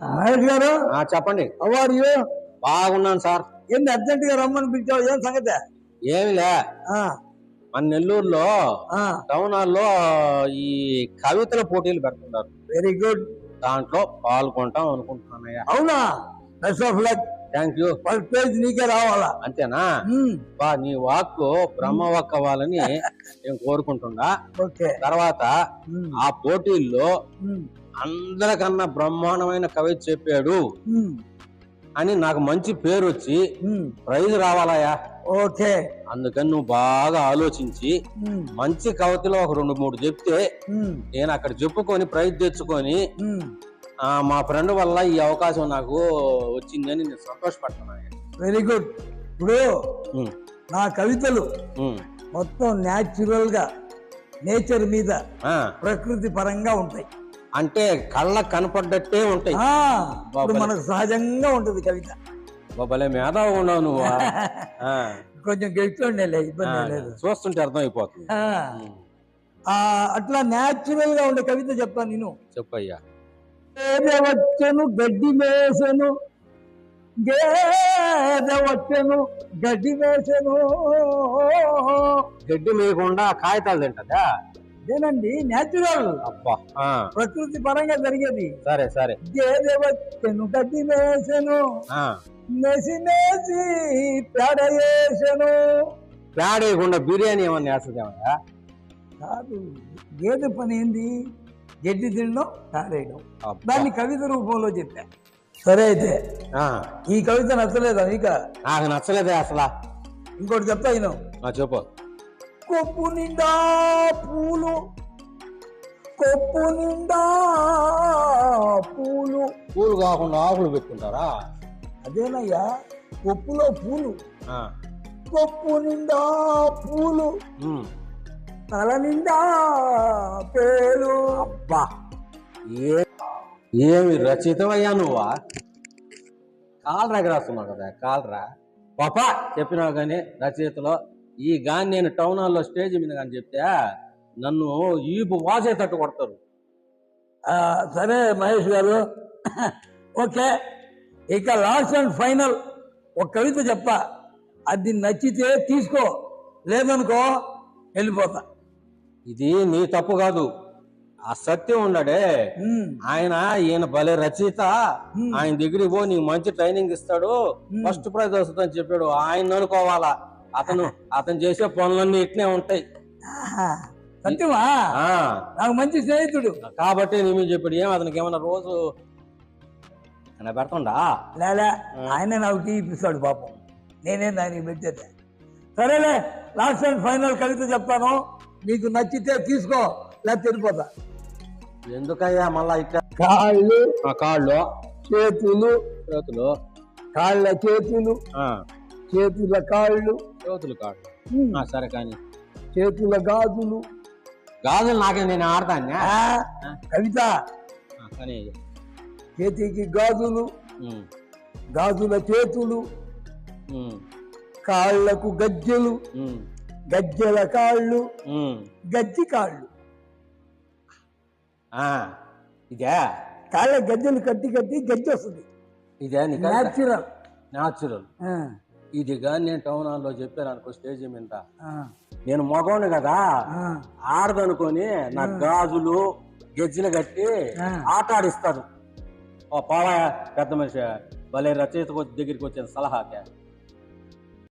మహేష్ గారు చెప్పండి. How are you? బాగున్నాను సార్. ఏంది అర్జెంట్ గా రమ్మని పిలిచావు? ఏం సంగతి? ఏమిలే, మన నెల్లూరులో టౌన్ హాల్లో ఈ కవితల పోటీలు పెడుతున్నారు. Very good. దాంట్లో పాల్గొంటాం అనుకుంటున్నానయ్యా. అవునా? Best of luck. Thank you. First prize నీకే రావాలా? అంతేనా? నీ వాక్ బ్రహ్మ వాక్ అవ్వాలని నేను కోరుకుంటున్నా. తర్వాత ఆ పోటీల్లో అందరికన్నా బ్రహ్మాండమైన కవిత చెప్పాడు అని నాకు మంచి పేరు వచ్చి ప్రైజ్ రావాలయా. ఓకే. అందుకని నువ్వు బాగా ఆలోచించి మంచి కవితలో ఒక 2-3 చెప్తే నేను అక్కడ చెప్పుకొని ప్రైజ్ తెచ్చుకొని మా ఫ్రెండ్ వల్ల ఈ అవకాశం నాకు వచ్చిందని నేను సంతోషపడుతున్నా. Very good. ఇప్పుడు నా కవితలు మొత్తం న్యాచురల్ గా నేచర్ మీద ప్రకృతి పరంగా ఉంటాయి. అంటే కళ్ళకు కనపడ్డట్టే ఉంటాయి. మనకు సహజంగా ఉంటది కవిత. భలే మేధావు ఉన్నావు నువ్వు. కొంచెం గెలుచుండేలే, ఇబ్బంది లేదు. చూస్తుంటే అర్థం అయిపోతుంది. అట్లా న్యాచురల్ గా ఉండే కవిత చెప్తాను నేను. చెప్పయ్యా. వచ్చను గడ్డి మేసను, వచ్చను గడ్డి మేసను. గడ్డి మేయకుండా కాగితాలు తింటదా? అదేనండి న్యాచురల్. అబ్బా, ప్రకృతి పరంగా జరిగేది. సరే సరే. గేదె వచ్చను గడ్డి మేసను, మేసి మేసి పేడ వేసను. పేడ వేయకుండా బిర్యానీ ఏమన్నా వేస్తుందేమయ్యా? కాదు, గేదె పని ఏంది? గడ్డి తినడం, పేడేయడం. దాన్ని కవిత రూపంలో చెప్పా. సరే అయితే ఈ కవిత నచ్చలేదా నీకు? నాకు నచ్చలేదే అసలు. ఇంకోటి చెప్తా నేను. చెప్పు. కొప్పు నిండా పూలు, కొప్పు నిండా పూలు. పూలు కాకుండా ఆకులు పెట్టుకుంటారా? అదేనయ్యా, కొప్పులో పూలు. కొప్పు నిండా పూలు, తల నిండా పేలు. అబ్బా, ఏమి రచితమయ్యా నువ్వా? కాలరాకి రాస్తున్నావు కదా. కాలరా పాపా చెప్పినావు కానీ రచయితలో ఈ గాని నేను టౌన్ హాల్లో స్టేజ్ మీద కానీ చెప్తే నన్ను ఈపు వాసేటట్టు కొడతారు. సరే మహేష్ గారు, ఓకే. ఇక లాస్ట్ అండ్ ఫైనల్ ఒక కవిత చెప్తా. అది నచ్చితే తీసుకో, లేదనుకో వెళ్ళిపోతా. ఇది నీ తప్పు కాదు, ఆ సత్యం ఉండడే ఈయన భలే రచయిత. ఆయన దగ్గరికి పో, నీకు మంచి ట్రైనింగ్ ఇస్తాడు, ఫస్ట్ ప్రైజ్ వస్తుందని చెప్పాడు. ఆయన అనుకోవాలా. అతను చేసే పనులన్నీ ఇట్లే ఉంటాయి. సత్యమా? నాకు మంచి స్నేహితుడు కాబట్టి నేను చెప్పాడు. ఏం అతనికి ఏమన్నా రోజు పెడతాడా? లేలే, ఆయన నాకు టీ ఇప్పిస్తాడు పాపం. నేనే దానికి పెట్టేదే. సరేలే, లాస్ట్ అండ్ ఫైనల్ కవిత చెప్తాను. నీకు నచ్చితే తీసుకో, లేదా తిరిగిపోతా. ఎందుకయ్యా మళ్ళా ఇట్లా? కాళ్ళు చేతులు, కాళ్ళ చేతులు, చేతుల కాళ్ళు, సరే కానీ చేతుల గాజులు. నాకే నేను ఆడతాను కవిత. చేతికి గాజులు, గాజుల చేతులు, కాళ్లకు గజ్జెలు, గజ్జెల కాళ్ళు, గజ్జి కాళ్ళు. ఇదే కాళ్ళ గజ్జెలు కట్టి గజ్జి వస్తుంది. ఇదే న్యాచురల్. ఇది కానీ నేను టౌన్ హాల్లో చెప్పాను అనుకో స్టేజ్ మీద, నేను మగోని కదా ఆడదనుకొని నా గాజులు గజ్జెలు కట్టి ఆట ఆడిస్తాను. పావా పెద్ద మనిషి భలే రచయిత దగ్గరికి వచ్చేది సలహాకే.